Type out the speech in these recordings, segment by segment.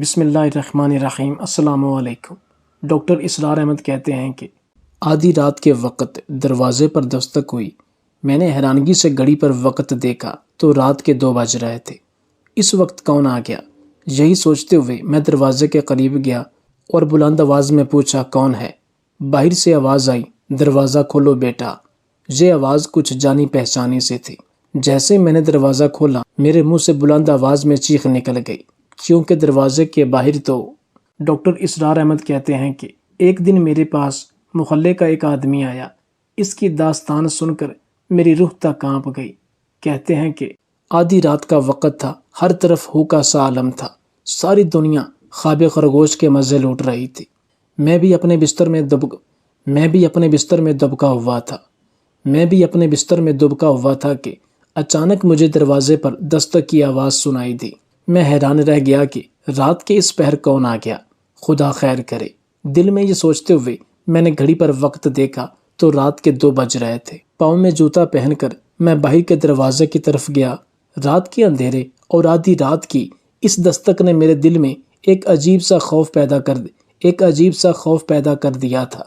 بسم اللہ الرحمن الرحیم۔ السلام علیکم۔ ڈاکٹر اسرار احمد کہتے ہیں کہ آدھی رات کے وقت دروازے پر دستک ہوئی۔ میں نے حیرانگی سے گھڑی پر وقت دیکھا تو رات کے 2 بج رہے تھے۔ اس وقت کون آ گیا؟ یہی سوچتے ہوئے میں دروازے کے قریب گیا اور بلند آواز میں پوچھا، کون ہے؟ باہر سے آواز آئی، دروازہ کھولو بیٹا۔ یہ آواز کچھ جانی پہچانی سے تھی۔ جیسے میں نے دروازہ کھولا، میرے منہ سے بلند آواز میں چیخ نکل گئی، کیونکہ دروازے کے باہر تو ڈاکٹر اسرار احمد کہتے ہیں کہ ایک دن میرے پاس محلے کا ایک آدمی آیا۔ اس کی داستان سن کر میری روح تک کانپ گئی۔ کہتے ہیں کہ آدھی رات کا وقت تھا، ہر طرف ہو کا سا عالم تھا، ساری دنیا خواب خرگوش کے مزے لوٹ رہی تھی۔ میں بھی اپنے بستر میں دبکا ہوا تھا کہ اچانک مجھے دروازے پر دستک کی آواز سنائی دی۔ میں حیران رہ گیا کہ رات کے اس پہر کون آ گیا، خدا خیر کرے۔ دل میں یہ سوچتے ہوئے میں نے گھڑی پر وقت دیکھا تو رات کے 2 بج رہے تھے۔ پاؤں میں جوتا پہن کر میں باہر کے دروازے کی طرف گیا۔ رات کے اندھیرے اور آدھی رات کی اس دستک نے میرے دل میں ایک عجیب سا خوف پیدا کر دیا تھا۔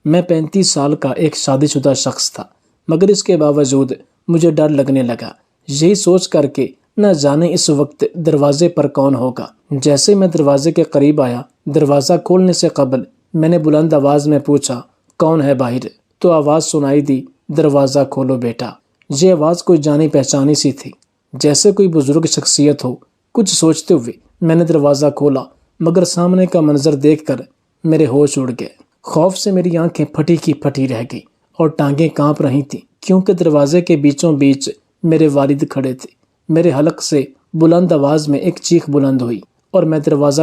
میں 35 سال کا ایک شادی شدہ شخص تھا، مگر اس کے باوجود مجھے ڈر لگنے لگا، یہی سوچ کر کہ نہ جانے اس وقت دروازے پر کون ہوگا۔ جیسے میں دروازے کے قریب آیا، دروازہ کھولنے سے قبل میں نے بلند آواز میں پوچھا، کون ہے باہر؟ تو آواز سنائی دی، دروازہ کھولو بیٹا۔ یہ آواز کوئی جانی پہچانی سی تھی، جیسے کوئی بزرگ شخصیت ہو۔ کچھ سوچتے ہوئے میں نے دروازہ کھولا، مگر سامنے کا منظر دیکھ کر میرے ہوش اڑ گئے۔ خوف سے میری آنکھیں پھٹی کی پھٹی رہ گئی اور ٹانگیں کانپ رہی تھیں، کیونکہ دروازے کے بیچوں بیچ میرے والد کھڑے تھے۔ میرے حلق سے بلند آواز میں ایک چیخ بلند ہوئی اور میں دروازہ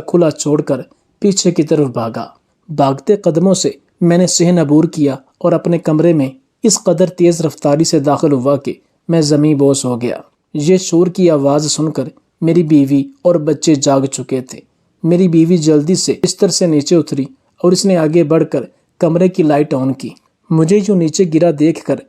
کھلا چھوڑ کر پیچھے کی طرف بھاگا۔ بھاگتے قدموں سے میں نے صحن عبور کیا اور اپنے کمرے میں اس قدر تیز رفتاری سے داخل ہوا کہ میں زمیں بوس ہو گیا۔ یہ شور کی آواز سن کر میری بیوی اور بچے جاگ چکے تھے۔ میری بیوی جلدی سے بستر سے نیچے اتری اور اس نے آگے بڑھ کر کمرے کی لائٹ آن کی۔ مجھے یوں نیچے گرا دیکھ کر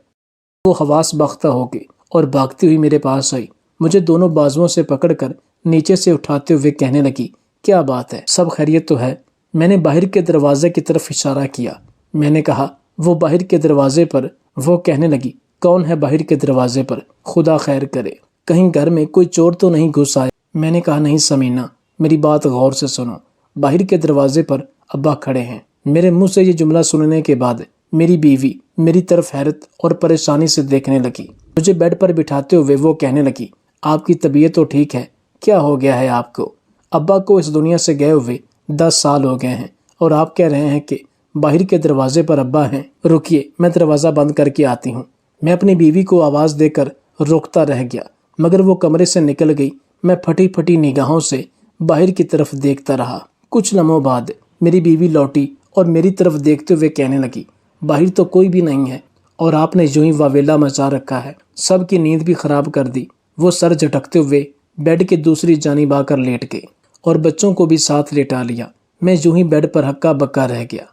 وہ حواس باختہ ہو گئی اور بھاگتی ہوئی میرے پاس آئی۔ مجھے دونوں بازوؤں سے پکڑ کر نیچے سے اٹھاتے ہوئے کہنے لگی، کیا بات ہے، سب خیریت تو ہے؟ میں نے باہر کے دروازے کی طرف اشارہ کیا۔ میں نے کہا، وہ باہر کے دروازے پر۔ وہ کہنے لگی، کون ہے باہر کے دروازے پر؟ خدا خیر کرے، کہیں گھر میں کوئی چور تو نہیں گھس آیا؟ میں نے کہا، نہیں سمینا، میری بات غور سے سنو، باہر کے دروازے پر ابا کھڑے ہیں۔ میرے منہ سے یہ جملہ سننے کے بعد میری بیوی میری طرف حیرت اور پریشانی سے دیکھنے لگی۔ مجھے بیڈ پر بٹھاتے ہوئے وہ کہنے لگی، آپ کی طبیعت تو ٹھیک ہے؟ کیا ہو گیا ہے آپ کو؟ ابا کو اس دنیا سے گئے ہوئے 10 سال ہو گئے ہیں اور آپ کہہ رہے ہیں کہ باہر کے دروازے پر ابا ہیں۔ رکیے، میں دروازہ بند کر کے آتی ہوں۔ میں اپنی بیوی کو آواز دے کر روکتا رہ گیا، مگر وہ کمرے سے نکل گئی۔ میں پھٹی پھٹی نگاہوں سے باہر کی طرف دیکھتا رہا۔ کچھ لمحوں بعد میری بیوی لوٹی اور میری طرف دیکھتے ہوئے کہنے لگی، باہر تو کوئی بھی نہیں ہے اور آپ نے یوں ہی واویلا مچا رکھا ہے، سب کی نیند بھی خراب کر دی۔ وہ سر جھٹکتے ہوئے بیڈ کے دوسری جانب آ کر لیٹ گئی اور بچوں کو بھی ساتھ لیٹا لیا۔ میں یوں ہی بیڈ پر ہکا بکا رہ گیا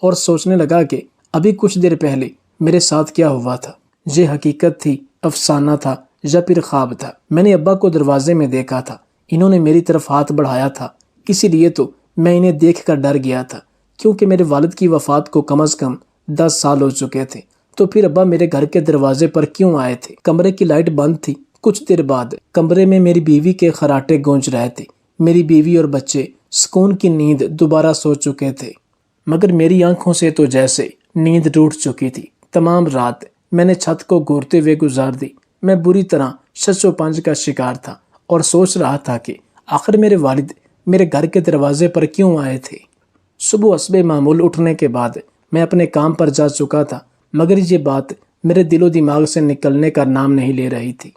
اور سوچنے لگا کہ ابھی کچھ دیر پہلے میرے ساتھ کیا ہوا تھا۔ یہ حقیقت تھی، افسانہ تھا یا پھر خواب تھا؟ میں نے ابا کو دروازے میں دیکھا تھا، انہوں نے میری طرف ہاتھ بڑھایا تھا، اسی لیے تو میں انہیں دیکھ کر ڈر گیا تھا، کیونکہ میرے والد کی وفات کو کم از کم 10 سال ہو چکے تھے۔ تو پھر ابا میرے گھر کے دروازے پر کیوں آئے تھے؟ کمرے کی لائٹ بند تھی۔ کچھ دیر بعد کمرے میں میری بیوی کے خراٹے گونج رہے تھے۔ میری بیوی اور بچے سکون کی نیند دوبارہ سو چکے تھے، مگر میری آنکھوں سے تو جیسے نیند ٹوٹ چکی تھی۔ تمام رات میں نے چھت کو گھورتے ہوئے گزار دی۔ میں بری طرح شش و پنج کا شکار تھا اور سوچ رہا تھا کہ آخر میرے والد میرے گھر کے دروازے پر کیوں آئے تھے۔ صبح حسب معمول اٹھنے کے بعد میں اپنے کام پر جا چکا تھا، مگر یہ بات میرے دل و دماغ سے نکلنے کا نام نہیں لے رہی تھی۔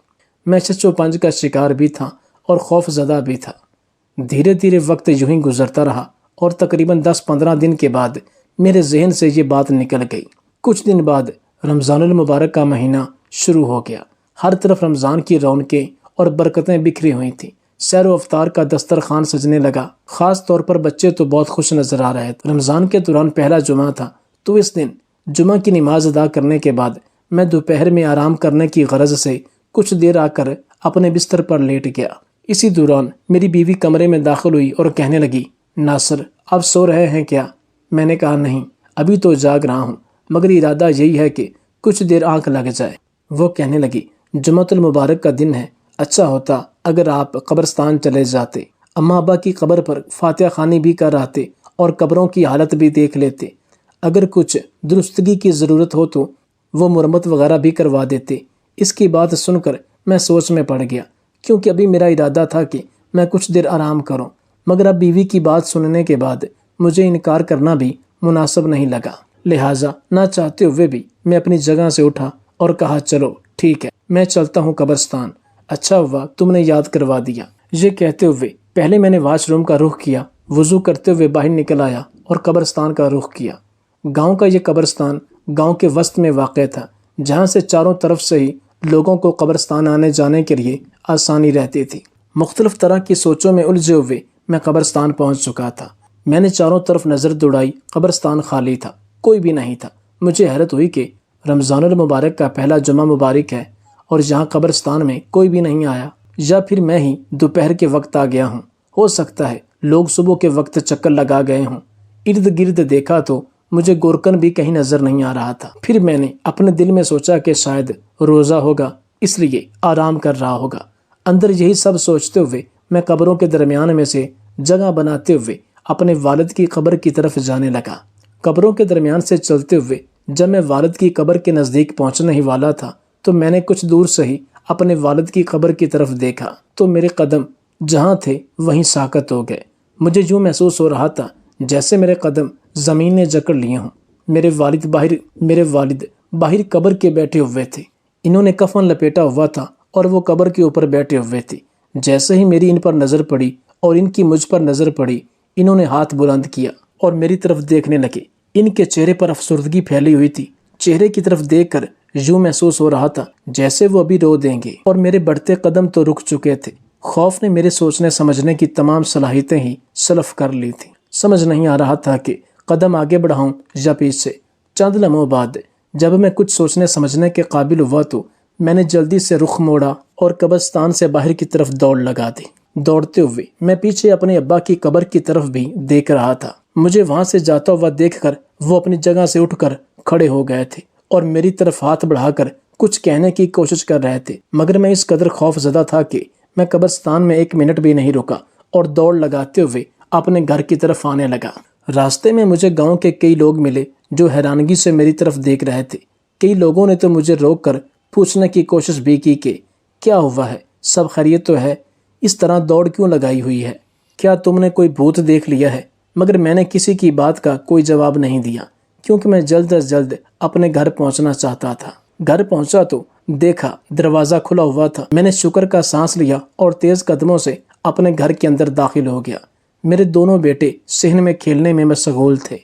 میں شش و پنج کا شکار بھی تھا اور خوف زدہ بھی تھا۔ دھیرے دھیرے وقت یوں ہی گزرتا رہا اور تقریباً 10-15 دن کے بعد میرے ذہن سے یہ بات نکل گئی۔ کچھ دن بعد رمضان المبارک کا مہینہ شروع ہو گیا۔ ہر طرف رمضان کی رونقیں اور برکتیں بکھری ہوئی تھیں۔ سیر و افطار کا دسترخوان سجنے لگا۔ خاص طور پر بچے تو بہت خوش نظر آ رہے تھے۔ رمضان کے دوران پہلا جمعہ تھا، تو اس دن جمعہ کی نماز ادا کرنے کے بعد میں دوپہر میں آرام کرنے کی غرض سے کچھ دیر آ کر اپنے بستر پر لیٹ گیا۔ اسی دوران میری بیوی کمرے میں داخل ہوئی اور کہنے لگی، ناصر آپ سو رہے ہیں کیا؟ میں نے کہا نہیں، ابھی تو جاگ رہا ہوں، مگر ارادہ یہی ہے کہ کچھ دیر آنکھ لگ جائے۔ وہ کہنے لگی، جمعۃ المبارک کا دن ہے، اچھا ہوتا اگر آپ قبرستان چلے جاتے، اماں ابا کی قبر پر فاتحہ خوانی بھی کر آتے اور قبروں کی حالت بھی دیکھ لیتے، اگر کچھ درستگی کی ضرورت ہو تو وہ مرمت وغیرہ بھی کروا دیتے۔ اس کی بات سن کر میں سوچ میں پڑ گیا، کیونکہ ابھی میرا ارادہ تھا کہ میں کچھ دیر آرام کروں، مگر اب بیوی کی بات سننے کے بعد مجھے انکار کرنا بھی مناسب نہیں لگا، لہٰذا نہ چاہتے ہوئے بھی میں اپنی جگہ سے اٹھا اور کہا، چلو ٹھیک ہے، میں چلتا ہوں قبرستان، اچھا ہوا تم نے یاد کروا دیا۔ یہ کہتے ہوئے پہلے میں نے واش روم کا رخ کیا، وضو کرتے ہوئے باہر نکل آیا اور قبرستان کا رخ کیا۔ گاؤں کا یہ قبرستان گاؤں کے وسط میں واقع تھا، جہاں سے چاروں طرف سے ہی لوگوں کو قبرستان آنے جانے کے لیے آسانی رہتی تھی۔ مختلف طرح کی سوچوں میں الجھے ہوئے میں قبرستان پہنچ چکا تھا۔ میں نے چاروں طرف نظر دوڑائی، قبرستان خالی تھا، کوئی بھی نہیں تھا۔ مجھے حیرت ہوئی کہ رمضان المبارک کا پہلا جمعہ مبارک ہے اور یہاں قبرستان میں کوئی بھی نہیں آیا، یا پھر میں ہی دوپہر کے وقت آ گیا ہوں۔ ہو سکتا ہے لوگ صبح کے وقت چکر لگا گئے ہوں۔ ارد گرد دیکھا تو مجھے گورکن بھی کہیں نظر نہیں آ رہا تھا۔ پھر میں نے اپنے دل میں سوچا کہ شاید روزہ ہوگا، اس لیے آرام کر رہا ہوگا۔ اندر یہی سب سوچتے ہوئے میں قبروں کے درمیان میں سے جگہ بناتے ہوئے اپنے والد کی قبر کی طرف جانے لگا۔ قبروں کے درمیان سے چلتے ہوئے جب میں والد کی قبر کے نزدیک پہنچنے ہی والا تھا تو میں نے کچھ دور سے ہی اپنے والد کی قبر کی طرف دیکھا تو میرے قدم جہاں تھے وہیں ساکت ہو گئے۔ مجھے یوں محسوس ہو رہا تھا جیسے میرے قدم زمین نے جکڑ لیے ہوں۔ میرے والد باہر قبر کے بیٹھے ہوئے تھے۔ انہوں نے کفن لپیٹا ہوا تھا اور وہ قبر کے اوپر بیٹھے ہوئے تھے۔ جیسے ہی میری ان پر نظر پڑی اور ان کی مجھ پر نظر پڑی، انہوں نے ہاتھ بلند کیا اور میری طرف دیکھنے لگے۔ ان کے چہرے پر افسردگی پھیلی ہوئی تھی۔ چہرے کی طرف دیکھ کر یوں محسوس ہو رہا تھا جیسے وہ ابھی رو دیں گے، اور میرے بڑھتے قدم تو رک چکے تھے۔ خوف نے میرے سوچنے سمجھنے کی تمام صلاحیتیں ہی سلف کر لی تھیں۔ سمجھ نہیں آ رہا تھا کہ قدم آگے بڑھاؤں یا پیچھے۔ چند لمحوں بعد جب میں کچھ سوچنے سمجھنے کے قابل ہوا تو میں نے جلدی سے رخ موڑا اور قبرستان سے باہر کی طرف دوڑ لگا دی۔ دوڑتے ہوئے میں پیچھے اپنے ابا کی قبر کی طرف بھی دیکھ رہا تھا۔ مجھے وہاں سے جاتا ہوا دیکھ کر وہ اپنی جگہ سے اٹھ کر کھڑے ہو گئے تھے اور میری طرف ہاتھ بڑھا کر کچھ کہنے کی کوشش کر رہے تھے، مگر میں اس قدر خوف زدہ تھا کہ میں قبرستان میں ایک منٹ بھی نہیں رکا اور دوڑ لگاتے ہوئے اپنے گھر کی طرف آنے لگا۔ راستے میں مجھے گاؤں کے کئی لوگ ملے جو حیرانگی سے میری طرف دیکھ رہے تھے۔ کئی لوگوں نے تو مجھے روک کر پوچھنے کی کوشش بھی کی کہ کیا ہوا ہے، سب خیریت تو ہے، اس طرح دوڑ کیوں لگائی ہوئی ہے، کیا تم نے کوئی بھوت دیکھ لیا ہے؟ مگر میں نے کسی کی بات کا کوئی جواب نہیں دیا، کیونکہ میں جلد از جلد اپنے گھر پہنچنا چاہتا تھا۔ گھر پہنچا تو دیکھا دروازہ کھلا ہوا تھا۔ میں نے شکر کا سانس لیا اور تیز قدموں سے اپنے گھر کے اندر داخل ہو گیا۔ میرے دونوں بیٹے صحن میں کھیلنے میں مشغول تھے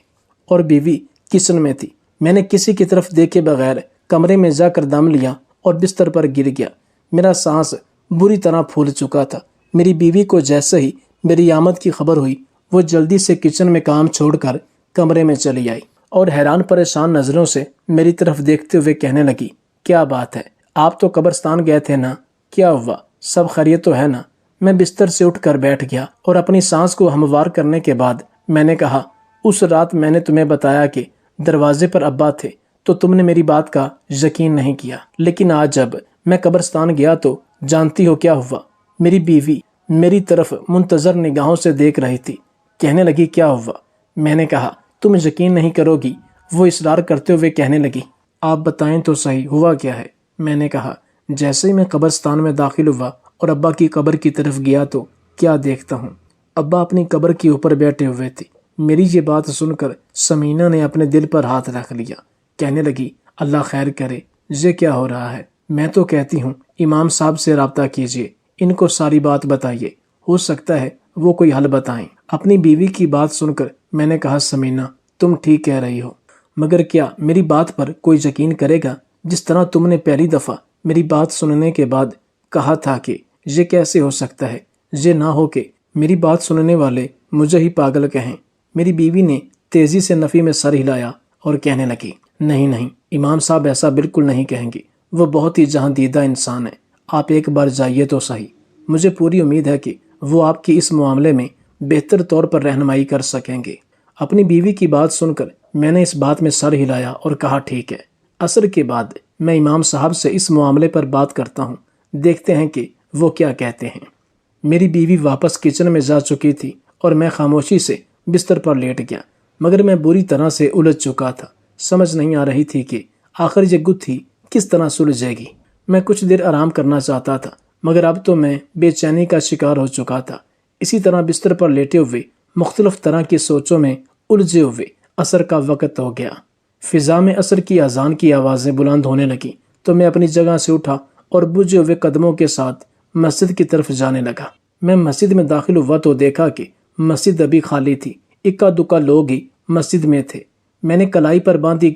اور بیوی کچن میں تھی۔ میں نے کسی کی طرف دیکھے بغیر کمرے میں جا کر دم لیا اور بستر پر گر گیا۔ میرا سانس بری طرح پھول چکا تھا۔ میری بیوی کو جیسے ہی میری آمد کی خبر ہوئی، وہ جلدی سے کچن میں کام چھوڑ کر کمرے میں چلی آئی اور حیران پریشان نظروں سے میری طرف دیکھتے ہوئے کہنے لگی، کیا بات ہے، آپ تو قبرستان گئے تھے نا، کیا ہوا، سب خیریت تو ہے نا؟ میں بستر سے اٹھ کر بیٹھ گیا اور اپنی سانس کو ہموار کرنے کے بعد میں نے کہا، اس رات میں نے تمہیں بتایا کہ دروازے پر ابا تھے تو تم نے میری بات کا یقین نہیں کیا، لیکن آج جب میں قبرستان گیا تو جانتی ہو کیا ہوا؟ میری بیوی میری طرف منتظر نگاہوں سے دیکھ رہی تھی۔ کہنے لگی، کیا ہوا؟ میں نے کہا، تم یقین نہیں کرو گی۔ وہ اصرار کرتے ہوئے کہنے لگی، آپ بتائیں تو صحیح، ہوا کیا ہے؟ میں نے کہا، جیسے ہی میں قبرستان میں داخل ہوا اور ابا کی قبر کی طرف گیا تو کیا دیکھتا ہوں، ابا اپنی قبر کے اوپر بیٹھے ہوئے تھے۔ میری یہ بات سن کر سمینہ نے اپنے دل پر ہاتھ رکھ لیا۔ کہنے لگی، اللہ خیر کرے، یہ کیا ہو رہا ہے؟ میں تو کہتی ہوں امام صاحب سے رابطہ کیجیے، ان کو ساری بات بتائیے، ہو سکتا ہے وہ کوئی حل بتائیں۔ اپنی بیوی کی بات سن کر میں نے کہا، سمینہ تم ٹھیک کہہ رہی ہو، مگر کیا میری بات پر کوئی یقین کرے گا؟ جس طرح تم نے پہلی دفعہ میری بات سننے کے بعد کہا تھا کہ یہ کیسے ہو سکتا ہے، یہ نہ ہو کہ میری بات سننے والے مجھے ہی پاگل کہیں۔ میری بیوی نے تیزی سے نفی میں سر ہلایا اور کہنے لگی، نہیں، امام صاحب ایسا بالکل نہیں کہیں گے، وہ بہت ہی جہاں دیدہ انسان ہے، آپ ایک بار جائیے تو صحیح۔ مجھے پوری امید ہے کہ وہ آپ کی اس معاملے میں بہتر طور پر رہنمائی کر سکیں گے۔ اپنی بیوی کی بات سن کر میں نے اس بات میں سر ہلایا اور کہا ٹھیک ہے، عصر کے بعد میں امام صاحب سے اس معاملے پر بات کرتا ہوں، دیکھتے ہیں کہ وہ کیا کہتے ہیں۔ میری بیوی واپس کچن میں جا چکی تھی اور میں خاموشی سے بستر پر لیٹ گیا، مگر میں بری طرح سے الجھ چکا تھا۔ سمجھ نہیں آ رہی تھی کہ آخر یہ گتھی کس طرح سلجھے گی۔ میں کچھ دیر آرام کرنا چاہتا تھا، مگر اب تو میں بے چینی کا شکار ہو چکا تھا۔ اسی طرح بستر پر لیٹے ہوئے مختلف طرح کی سوچوں میں الجھے ہوئے عصر کا وقت ہو گیا۔ فضا میں عصر کی اذان کی آوازیں بلند ہونے لگیں تو میں اپنی جگہ سے اٹھا اور بجھے ہوئے قدموں کے ساتھ مسجد کی طرف جانے لگا۔ میں مسجد میں داخل ہوا تو دیکھا کہ مسجد ابھی خالی تھی، اکا دکا لوگ ہی مسجد میں تھے۔ میں نے کلائی پر باندھی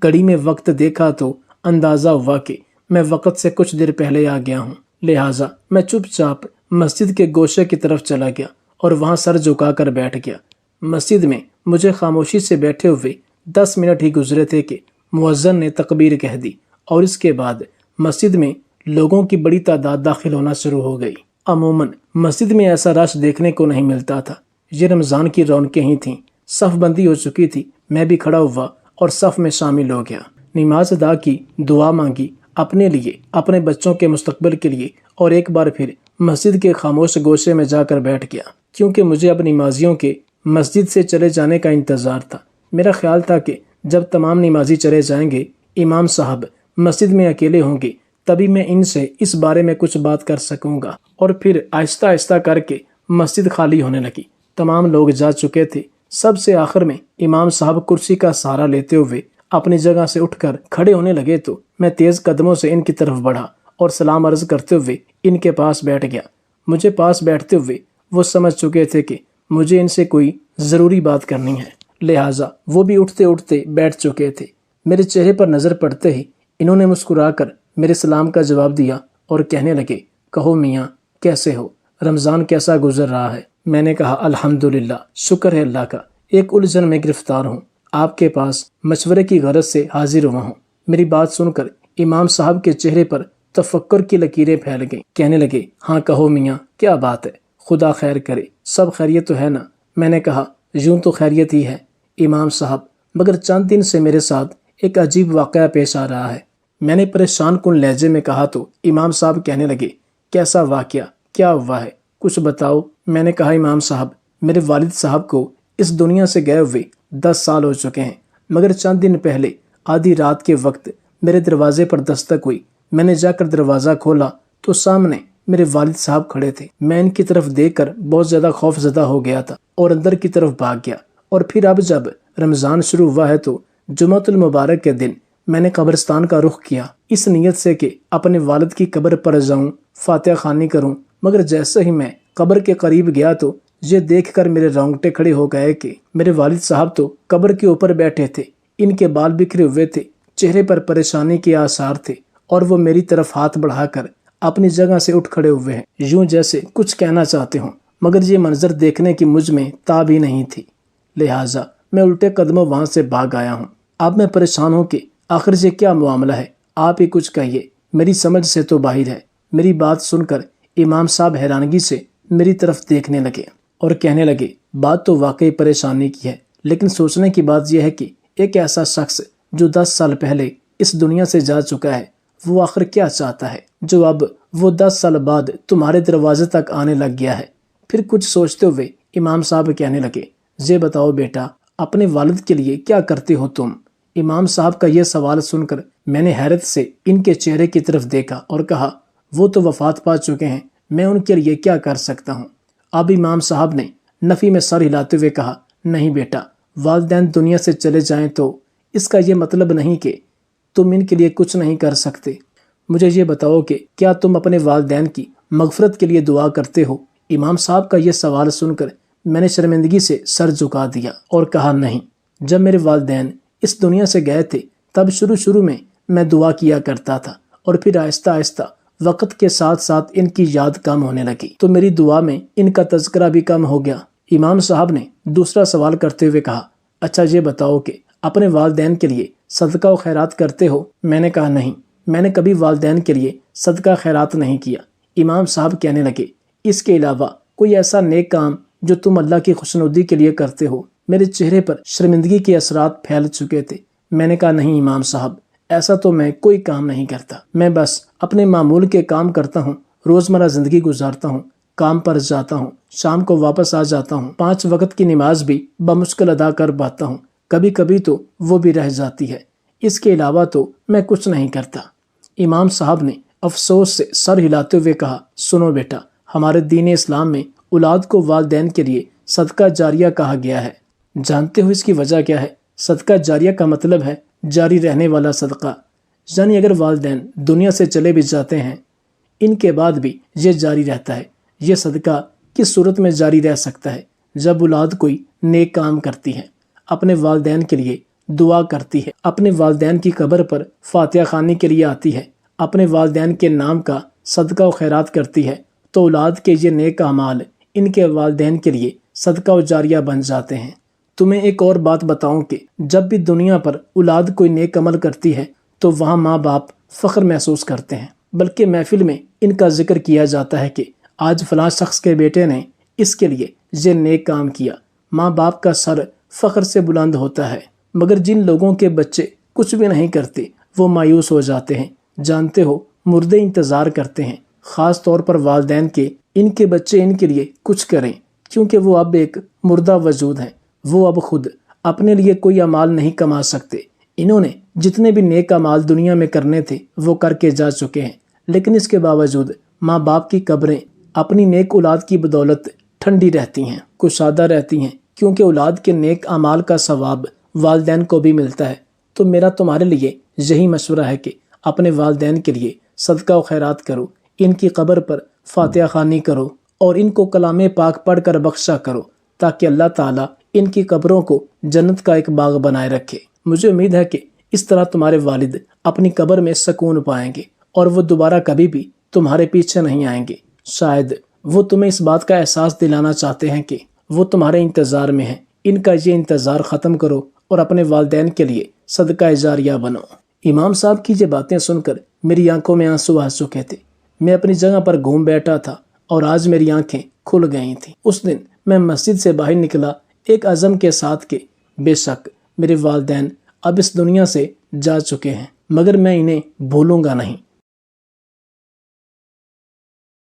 گھڑی میں وقت دیکھا تو اندازہ ہوا کہ میں وقت سے کچھ دیر پہلے آ گیا ہوں، لہٰذا میں چپ چاپ مسجد کے گوشے کی طرف چلا گیا اور وہاں سر جھکا کر بیٹھ گیا۔ مسجد میں مجھے خاموشی سے بیٹھے ہوئے 10 منٹ ہی گزرے تھے کہ مؤذن نے تکبیر کہہ دی اور اس کے بعد مسجد میں لوگوں کی بڑی تعداد داخل ہونا شروع ہو گئی۔ عموماً مسجد میں ایسا رش دیکھنے کو نہیں ملتا تھا۔ یہ رمضان کی رونقیں ہی تھیں۔ صف بندی ہو چکی تھی، میں بھی کھڑا ہوا اور صف میں شامل ہو گیا۔ نماز ادا کی، دعا مانگی، اپنے لیے، اپنے بچوں کے مستقبل کے لیے، اور ایک بار پھر مسجد کے خاموش گوشے میں جا کر بیٹھ گیا، کیونکہ مجھے اب نمازیوں کے مسجد سے چلے جانے کا انتظار تھا۔ میرا خیال تھا کہ جب تمام نمازی چلے جائیں گے، امام صاحب مسجد میں اکیلے ہوں گے، تبھی میں ان سے اس بارے میں کچھ بات کر سکوں گا۔ اور پھر آہستہ آہستہ کر کے مسجد خالی ہونے لگی۔ تمام لوگ جا چکے تھے۔ سب سے آخر میں امام صاحب کرسی کا سہارا لیتے ہوئے اپنی جگہ سے اٹھ کر کھڑے ہونے لگے تو میں تیز قدموں سے ان کی طرف بڑھا اور سلام عرض کرتے ہوئے ان کے پاس بیٹھ گیا۔ مجھے پاس بیٹھتے ہوئے وہ سمجھ چکے تھے کہ مجھے ان سے کوئی ضروری بات کرنی ہے، لہٰذا وہ بھی اٹھتے اٹھتے بیٹھ چکے تھے۔ میرے چہرے پر نظر پڑتے ہی انہوں نے مسکرا کر میرے سلام کا جواب دیا اور کہنے لگے، کہو میاں کیسے ہو، رمضان کیسا گزر رہا ہے؟ میں نے کہا الحمدللہ، شکر ہے اللہ کا، ایک الجھن میں گرفتار ہوں، آپ کے پاس مشورے کی غرض سے حاضر ہوا ہوں۔ میری بات سن کر امام صاحب کے چہرے پر تفکر کی لکیریں پھیل گئیں۔ کہنے لگے، ہاں کہو میاں، کیا بات ہے؟ خدا خیر کرے، سب خیریت تو ہے نا؟ میں نے کہا یوں تو خیریت ہی ہے امام صاحب، مگر چند دن سے میرے ساتھ ایک عجیب واقعہ پیش آ رہا ہے۔ میں نے پریشان کن لہجے میں کہا تو امام صاحب کہنے لگے، کیسا واقعہ، کیا ہوا ہے، کچھ بتاؤ۔ میں نے کہا امام صاحب، میرے والد صاحب کو اس دنیا سے گئے ہوئے 10 سال ہو چکے ہیں، مگر چند دن پہلے آدھی رات کے وقت میرے دروازے پر دستک ہوئی۔ میں نے جا کر دروازہ کھولا تو سامنے میرے والد صاحب کھڑے تھے۔ میں ان کی طرف دیکھ کر بہت زیادہ خوف زدہ ہو گیا تھا اور اندر کی طرف بھاگ گیا۔ اور پھر اب جب رمضان شروع ہوا ہے تو جمعۃ المبارک کے دن میں نے قبرستان کا رخ کیا، اس نیت سے کہ اپنے والد کی قبر پر جاؤں، فاتحہ خوانی کروں، مگر جیسے ہی میں قبر کے قریب گیا تو یہ دیکھ کر میرے رونگٹے کھڑے ہو گئے کہ میرے والد صاحب تو قبر کے اوپر بیٹھے تھے، ان کے بال بکھرے ہوئے تھے، چہرے پر پریشانی کے آثار تھے، اور وہ میری طرف ہاتھ بڑھا کر اپنی جگہ سے اٹھ کھڑے ہوئے ہیں، یوں جیسے کچھ کہنا چاہتے ہوں، مگر یہ منظر دیکھنے کی مجھ میں تاب ہی نہیں تھی، لہٰذا میں الٹے قدموں وہاں سے بھاگ آیا ہوں۔ اب میں پریشان ہوں کہ آخر یہ کیا معاملہ ہے، آپ ہی کچھ کہیے، میری سمجھ سے تو باہر ہے۔ میری بات سن کر امام صاحب حیرانگی سے میری طرف دیکھنے لگے اور کہنے لگے، بات تو واقعی پریشانی کی ہے، لیکن سوچنے کی بات یہ ہے کہ ایک ایسا شخص جو 10 سال پہلے اس دنیا سے جا چکا ہے، وہ آخر کیا چاہتا ہے جو اب وہ 10 سال بعد تمہارے دروازے تک آنے لگ گیا ہے۔ پھر کچھ سوچتے ہوئے امام صاحب کہنے لگے، یہ بتاؤ بیٹا، اپنے والد کے لیے کیا کرتے ہو تم؟ امام صاحب کا یہ سوال سن کر میں نے حیرت سے ان کے چہرے کی طرف دیکھا اور کہا، وہ تو وفات پا چکے ہیں، میں ان کے لیے کیا کر سکتا ہوں؟ اب امام صاحب نے نفی میں سر ہلاتے ہوئے کہا، نہیں بیٹا، والدین دنیا سے چلے جائیں تو اس کا یہ مطلب نہیں کہ تم ان کے لیے کچھ نہیں کر سکتے۔ مجھے یہ بتاؤ کہ کیا تم اپنے والدین کی مغفرت کے لیے دعا کرتے ہو؟ امام صاحب کا یہ سوال سن کر میں نے شرمندگی سے سر جھکا دیا اور کہا، نہیں، جب میرے والدین اس دنیا سے گئے تھے تب شروع میں دعا کیا کرتا تھا، اور پھر آہستہ آہستہ وقت کے ساتھ ساتھ ان کی یاد کم ہونے لگی تو میری دعا میں ان کا تذکرہ بھی کم ہو گیا۔ امام صاحب نے دوسرا سوال کرتے ہوئے کہا، اچھا یہ بتاؤ کہ اپنے والدین کے لیے صدقہ و خیرات کرتے ہو؟ میں نے کہا نہیں، میں نے کبھی والدین کے لیے صدقہ خیرات نہیں کیا۔ امام صاحب کہنے لگے، اس کے علاوہ کوئی ایسا نیک کام جو تم اللہ کی خوشنودی کے لیے کرتے ہو؟ میرے چہرے پر شرمندگی کے اثرات پھیل چکے تھے۔ میں نے کہا، نہیں امام صاحب، ایسا تو میں کوئی کام نہیں کرتا، میں بس اپنے معمول کے کام کرتا ہوں، روزمرہ زندگی گزارتا ہوں، کام پر جاتا ہوں، شام کو واپس آ جاتا ہوں، 5 وقت کی نماز بھی بمشکل ادا کر پاتا ہوں، کبھی کبھی تو وہ بھی رہ جاتی ہے، اس کے علاوہ تو میں کچھ نہیں کرتا۔ امام صاحب نے افسوس سے سر ہلاتے ہوئے کہا، سنو بیٹا، ہمارے دین اسلام میں اولاد کو والدین کے لیے صدقہ جاریہ کہا گیا ہے۔ جانتے ہو اس کی وجہ کیا ہے؟ صدقہ جاریہ کا مطلب ہے جاری رہنے والا صدقہ، یعنی اگر والدین دنیا سے چلے بھی جاتے ہیں، ان کے بعد بھی یہ جاری رہتا ہے۔ یہ صدقہ کس صورت میں جاری رہ سکتا ہے؟ جب اولاد کوئی نیک کام کرتی ہے، اپنے والدین کے لیے دعا کرتی ہے، اپنے والدین کی قبر پر فاتحہ خوانی کے لیے آتی ہے، اپنے والدین کے نام کا صدقہ و خیرات کرتی ہے، تو اولاد کے یہ نیک اعمال ان کے والدین کے لیے صدقہ و جاریہ بن جاتے ہیں۔ تمہیں ایک اور بات بتاؤں کہ جب بھی دنیا پر اولاد کوئی نیک عمل کرتی ہے تو وہاں ماں باپ فخر محسوس کرتے ہیں، بلکہ محفل میں ان کا ذکر کیا جاتا ہے کہ آج فلاں شخص کے بیٹے نے اس کے لیے یہ نیک کام کیا۔ ماں باپ کا سر فخر سے بلند ہوتا ہے، مگر جن لوگوں کے بچے کچھ بھی نہیں کرتے وہ مایوس ہو جاتے ہیں۔ جانتے ہو، مردے انتظار کرتے ہیں، خاص طور پر والدین کے، ان کے بچے ان کے لیے کچھ کریں، کیونکہ وہ اب ایک مردہ وجود ہیں۔ وہ اب خود اپنے لیے کوئی اعمال نہیں کما سکتے۔ انہوں نے جتنے بھی نیک اعمال دنیا میں کرنے تھے وہ کر کے جا چکے ہیں، لیکن اس کے باوجود ماں باپ کی قبریں اپنی نیک اولاد کی بدولت ٹھنڈی رہتی ہیں، کشادہ رہتی ہیں، کیونکہ اولاد کے نیک اعمال کا ثواب والدین کو بھی ملتا ہے۔ تو میرا تمہارے لیے یہی مشورہ ہے کہ اپنے والدین کے لیے صدقہ و خیرات کرو، ان کی قبر پر فاتحہ خوانی کرو اور ان کو کلام پاک پڑھ کر بخشا کرو، تاکہ اللہ تعالیٰ ان کی قبروں کو جنت کا ایک باغ بنائے رکھے۔ مجھے امید ہے کہ اس طرح تمہارے والد اپنی قبر میں سکون پائیں گے اور وہ دوبارہ کبھی بھی تمہارے پیچھے نہیں آئیں گے۔ شاید وہ تمہیں اس بات کا احساس دلانا چاہتے ہیں کہ وہ تمہارے انتظار میں ہیں۔ ان کا یہ انتظار ختم کرو اور اپنے والدین کے لیے صدقہ جاریہ بنو۔ امام صاحب کی یہ باتیں سن کر میری آنکھوں میں آنسو آ چکے تھے۔ میں اپنی جگہ پر گھوم بیٹھا تھا اور آج میری آنکھیں کھل گئی تھیں۔ اس دن میں مسجد سے باہر نکلا ایک عزم کے ساتھ کہ بے شک میرے والدین اب اس دنیا سے جا چکے ہیں، مگر میں انہیں بھولوں گا نہیں۔